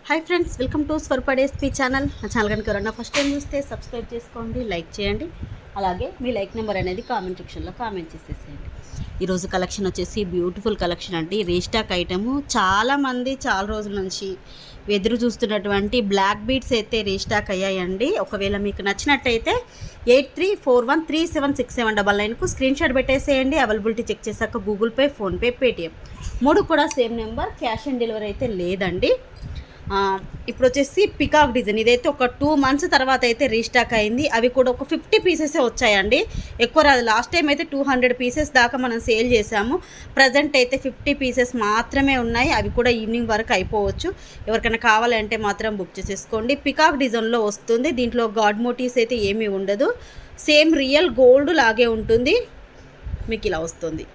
Hi friends, welcome to స్వర్పడేస్పీ channel. నా channel కనుక ఎవరైనా ఫస్ట్ టైం చూస్తే సబ్స్క్రైబ్ చేసుకోండి, లైక్ చేయండి. అలాగే మీ లైక్ నెంబర్ అనేది కామెంట్ సెక్షన్లో కామెంట్ చేసేసేయండి. ఈరోజు కలెక్షన్ వచ్చేసి బ్యూటిఫుల్ కలెక్షన్ అండి. రీస్టాక్ ఐటము చాలామంది చాలా రోజుల నుంచి ఎదురు చూస్తున్నటువంటి బ్లాక్ బీడ్స్ అయితే రీస్టాక్ అయ్యాయండి. ఒకవేళ మీకు నచ్చినట్టయితే 8341376799కు స్క్రీన్ షాట్ పెట్టేసేయండి. అవైలబిలిటీ చెక్ చేశాక గూగుల్ పే, ఫోన్పే, పేటిఎం 3 కూడా same number. Cash on delivery అయితే లేదండి. ఇప్పుడు వచ్చేసి పికాక్ డిజైన్, ఇదైతే ఒక 2 months తర్వాత అయితే రీస్టాక్ అయింది. అవి కూడా ఒక 50 పీసెసే వచ్చాయండి, ఎక్కువ రాదు. లాస్ట్ టైం అయితే 200 పీసెస్ దాకా మనం సేల్ చేసాము. ప్రజెంట్ అయితే 50 పీసెస్ మాత్రమే ఉన్నాయి. అవి కూడా ఈవినింగ్ వరకు అయిపోవచ్చు. ఎవరికైనా కావాలంటే మాత్రం బుక్ చేసేసుకోండి. పికాక్ డిజైన్లో వస్తుంది. దీంట్లో గాడ్ మోటివ్స్ అయితే ఏమీ ఉండదు. సేమ్ రియల్ గోల్డ్ లాగే ఉంటుంది. మీకు ఇలా వస్తుంది.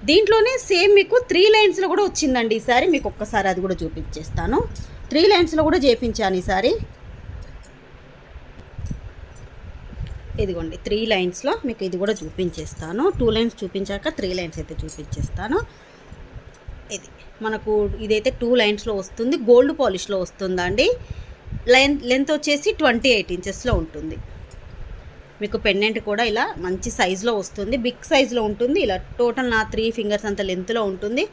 దీంట్లోనే సేమ్ మీకు 3 లైన్స్లో కూడా వచ్చిందండి. ఈసారి మీకు ఒక్కసారి అది కూడా చూపించేస్తాను. 3 లైన్స్లో కూడా చేయించాను ఈసారి. ఇదిగోండి 3 లైన్స్లో మీకు ఇది కూడా చూపించేస్తాను. 2 లైన్స్ చూపించాక 3 లైన్స్ అయితే చూపించేస్తాను. ఇది మనకు ఇదైతే 2 లైన్స్లో వస్తుంది. గోల్డ్ పాలిష్లో వస్తుందండి. లెంత్ వచ్చేసి 28 ఇంచెస్లో ఉంటుంది. మీకు పెండెంట్ కూడా ఇలా మంచి సైజులో వస్తుంది. బిగ్ సైజులో ఉంటుంది. ఇలా టోటల్ నా 3 fingers అంత లెంత్లో ఉంటుంది.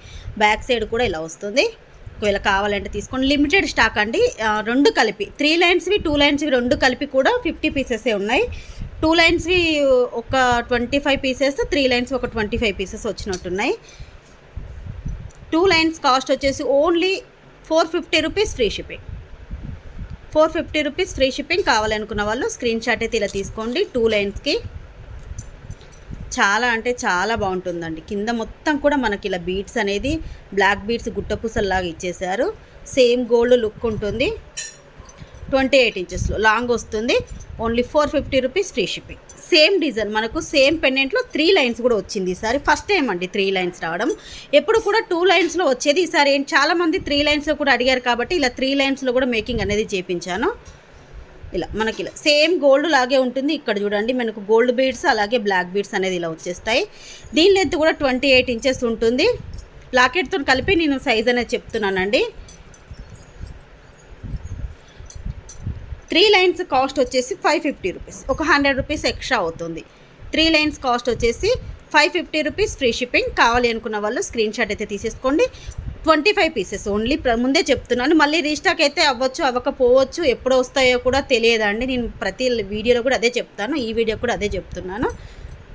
బ్యాక్ సైడ్ కూడా ఇలా వస్తుంది. ఒకవేళ కావాలంటే తీసుకోండి. లిమిటెడ్ స్టాక్ అండి. 2 కలిపి 3 లైన్స్వి 2 లైన్స్వి 2 కలిపి కూడా 50 పీసెసే ఉన్నాయి. 2 లైన్స్వి ఒక 25 పీసెస్, 3 లైన్స్ ఒక 25 పీసెస్ వచ్చినట్టున్నాయి. 2 లైన్స్ కాస్ట్ వచ్చేసి only 450 rupees free shipping. 450 rupees free shipping. కావాలనుకున్న వాళ్ళు స్క్రీన్ షాట్ అయితే ఇలా తీసుకోండి. 2 లైన్స్కి చాలా అంటే చాలా బాగుంటుందండి. కింద మొత్తం కూడా మనకి ఇలా బీడ్స్ అనేది బ్లాక్ బీడ్స్ గుట్టపూసల్లాగా ఇచ్చేసారు. సేమ్ గోల్డ్ లుక్ ఉంటుంది. 28 ఇంచెస్లో లాంగ్ వస్తుంది. Only 450 rupees free shipping. Same design మనకు సేమ్ పెండెంట్లో 3 లైన్స్ కూడా వచ్చింది. ఈసారి ఫస్ట్ టైం అండి 3 లైన్స్ రావడం. ఎప్పుడు కూడా 2 లైన్స్లో వచ్చేది. ఈసారి చాలామంది 3 లైన్స్లో కూడా అడిగారు కాబట్టి ఇలా 3 లైన్స్లో కూడా మేకింగ్ అనేది చేయించాను. ఇలా మనకి ఇలా సేమ్ గోల్డ్ లాగే ఉంటుంది. ఇక్కడ చూడండి మనకు గోల్డ్ బీడ్స్ అలాగే బ్లాక్ బీడ్స్ అనేది ఇలా వచ్చేస్తాయి. దీని లెంత్ కూడా 28 ఇంచెస్ ఉంటుంది. లాకెట్తో కలిపి నేను సైజ్ అనేది చెప్తున్నానండి. 3 లైన్స్ కాస్ట్ వచ్చేసి 550 రూపీస్. ఒక 100 రూపీస్ ఎక్స్ట్రా అవుతుంది. 3 లైన్స్ కాస్ట్ వచ్చేసి 550 రూపీస్ ఫ్రీ షిప్పింగ్. కావాలి అనుకున్న వాళ్ళు స్క్రీన్ షాట్ అయితే తీసేసుకోండి. 25 పీసెస్ ఓన్లీ. ముందే చెప్తున్నాను, మళ్ళీ రీస్టాక్ అయితే అవ్వచ్చు అవ్వకపోవచ్చు, ఎప్పుడు వస్తాయో కూడా తెలియదండి. నేను ప్రతి వీడియోలో కూడా అదే చెప్తాను, ఈ వీడియో కూడా అదే చెప్తున్నాను.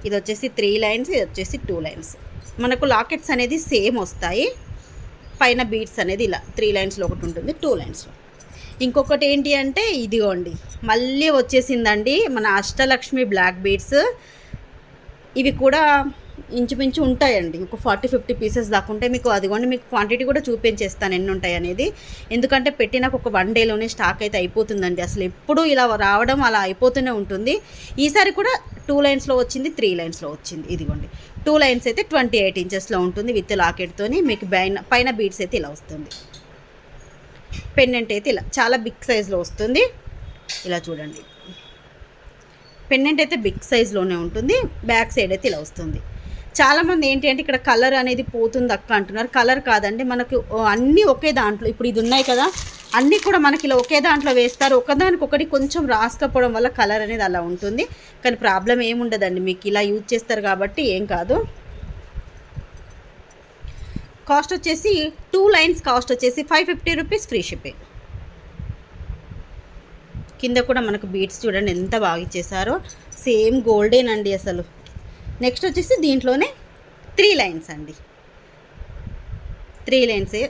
ఇది వచ్చేసి 3 లైన్స్, ఇది వచ్చేసి 2 లైన్స్. మనకు లాకెట్స్ అనేది సేమ్ వస్తాయి. పైన బీడ్స్ అనేది ఇలా 3 లైన్స్లో ఒకటి ఉంటుంది, 2 లైన్స్లో ఇంకొకటి ఏంటి అంటే ఇదిగోండి మళ్ళీ వచ్చేసిందండి మన అష్టలక్ష్మి బ్లాక్ బీడ్స్. ఇవి కూడా ఇంచుమించు ఉంటాయండి. ఒక 40-50 పీసెస్ దాకా ఉంటాయి. మీకు అదిగోండి మీకు క్వాంటిటీ కూడా చూపించేస్తాను ఎన్ని ఉంటాయి అనేది. ఎందుకంటే పెట్టినాక ఒక 1 డేలోనే స్టాక్ అయితే అయిపోతుందండి. అసలు ఎప్పుడు ఇలా రావడం అలా అయిపోతూనే ఉంటుంది. ఈసారి కూడా 2 లైన్స్లో వచ్చింది, 3 లైన్స్లో వచ్చింది. ఇదిగోండి 2 లైన్స్ అయితే 28 ఇంచెస్లో ఉంటుంది విత్ లాకెట్తోని. మీకు పైన బీడ్స్ అయితే ఇలా వస్తుంది. పెండెంట్ అయితే ఇలా చాలా బిగ్ సైజులో వస్తుంది. ఇలా చూడండి పెండెంట్ అయితే బిగ్ సైజులోనే ఉంటుంది. బ్యాక్ సైడ్ అయితే ఇలా వస్తుంది. చాలామంది ఏంటి అంటే ఇక్కడ కలర్ అనేది పోతుంది అక్క అంటున్నారు. కలర్ కాదండి, మనకు అన్నీ ఒకే దాంట్లో. ఇప్పుడు ఇది ఉన్నాయి కదా, అన్నీ కూడా మనకి ఇలా ఒకే దాంట్లో వేస్తారు. ఒకదానికొకటి కొంచెం రాసుకపోవడం వల్ల కలర్ అనేది అలా ఉంటుంది. కానీ ప్రాబ్లం ఏముండదండి, మీకు ఇలా యూజ్ చేస్తారు కాబట్టి ఏం కాదు. కాస్ట్ వచ్చేసి 2 లైన్స్ కాస్ట్ వచ్చేసి 550 రూపీస్ ఫ్రీ షిప్పింగ్. కింద కూడా మనకు బీడ్స్ చూడండి ఎంత బాగా ఇచ్చేసారో. సేమ్ గోల్డేనండి అసలు. నెక్స్ట్ వచ్చేసి దీంట్లోనే 3 లైన్స్ అండి. 3 లైన్సే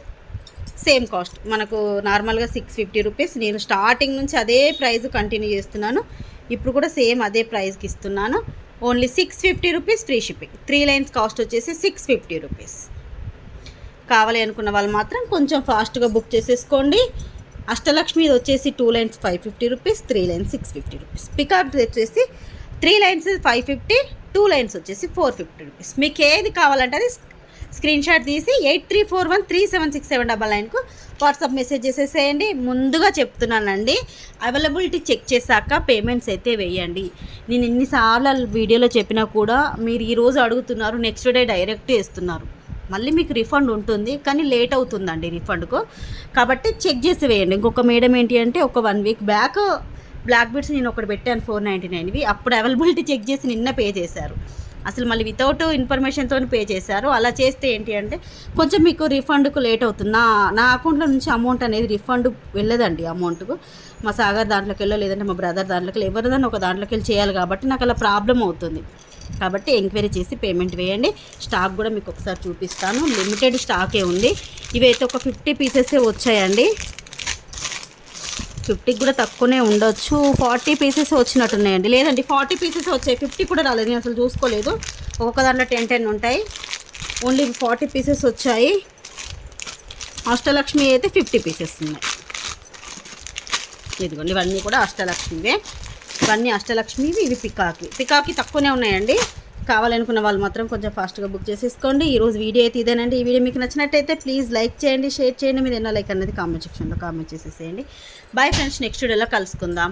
సేమ్ కాస్ట్ మనకు నార్మల్గా 650 రూపీస్. నేను స్టార్టింగ్ నుంచి అదే ప్రైస్ కంటిన్యూ చేస్తున్నాను. ఇప్పుడు కూడా సేమ్ అదే ప్రైస్కి ఇస్తున్నాను. Only 650 rupees free shipping. 3 lines cost వచ్చేసి 650 రూపీస్. కావాలి అనుకున్న వాళ్ళు మాత్రం కొంచెం ఫాస్ట్గా బుక్ చేసేసుకోండి. అష్టలక్ష్మి ఇది వచ్చేసి 2 lines 550 rupees, 3 lines 650 rupees. Peacock వచ్చేసి 3 లైన్స్ 550, 2 లైన్స్ వచ్చేసి 450 రూపీస్. మీకు ఏది కావాలంటే అది స్క్రీన్ షాట్ తీసి 8341376799కు వాట్సాప్ మెసేజ్ చేసేసేయండి. ముందుగా చెప్తున్నానండి, అవైలబిలిటీ చెక్ చేశాక పేమెంట్స్ అయితే వేయండి. నేను ఎన్నిసార్లు వీడియోలో చెప్పినా కూడా మీరు ఈరోజు అడుగుతున్నారు, నెక్స్ట్ డే డైరెక్ట్ వేస్తున్నారు. మళ్ళీ మీకు రిఫండ్ ఉంటుంది, కానీ లేట్ అవుతుందండి రిఫండ్కు. కాబట్టి చెక్ చేసి వేయండి. ఇంకొక మేడం ఏంటి అంటే ఒక 1 వీక్ బ్యాక్ బ్లాక్ బీడ్స్ నేను ఒకటి పెట్టాను 499వి, అప్పుడు అవైలబిలిటీ చెక్ చేసి నిన్న పే చేశారు. అసలు మళ్ళీ వితౌట్ ఇన్ఫర్మేషన్తో పే చేశారు. అలా చేస్తే ఏంటి అంటే కొంచెం మీకు రిఫండ్కు లేట్ అవుతుంది. నా అకౌంట్లో నుంచి అమౌంట్ అనేది రిఫండ్ వెళ్ళదండి. అమౌంట్కు మా సాగర్ దాంట్లోకి వెళ్ళో లేదంటే మా బ్రదర్ దాంట్లోకి ఎవరిదన్నా ఒక దాంట్లోకి వెళ్ళి చేయాలి కాబట్టి నాకు అలా ప్రాబ్లం అవుతుంది. కాబట్టి ఎంక్వైరీ చేసి పేమెంట్ వేయండి. స్టాక్ కూడా మీకు ఒకసారి చూపిస్తాను. లిమిటెడ్ స్టాకే ఉంది. ఇవైతే ఒక 50 పీసెసే వచ్చాయండి. 50కి కూడా తక్కువనే ఉండొచ్చు. 40 పీసెస్ వచ్చినట్టున్నాయండి. లేదండి 40 పీసెస్ వచ్చాయి, 50 కూడా రాలేదు. నేను అసలు చూసుకోలేదు. ఒక్కొక్క దాంట్లో 10 ఉంటాయి. ఓన్లీ 40 పీసెస్ వచ్చాయి. అష్టలక్ష్మి అయితే 50 పీసెస్ ఉన్నాయి. ఇదిగోండి ఇవన్నీ కూడా అష్టలక్ష్మివే. ఇవన్నీ అష్టలక్ష్మివి, ఇవి పికాకి తక్కువనే ఉన్నాయండి. కావాలనుకున్న వాళ్ళు మాత్రం కొంచెం ఫాస్ట్గా బుక్ చేసేసుకోండి. ఈరోజు వీడియో అయితే ఇదేనండి. ఈ వీడియో మీకు నచ్చినట్టయితే ప్లీజ్ లైక్ చేయండి, షేర్ చేయండి. మీరు ఎన్నో లైక్ అనేది కామెంట్ సెక్షన్లో కామెంట్ చేసేసేయండి. బాయ్ ఫ్రెండ్స్, నెక్స్ట్ వీడియోలో కలుసుకుందాం.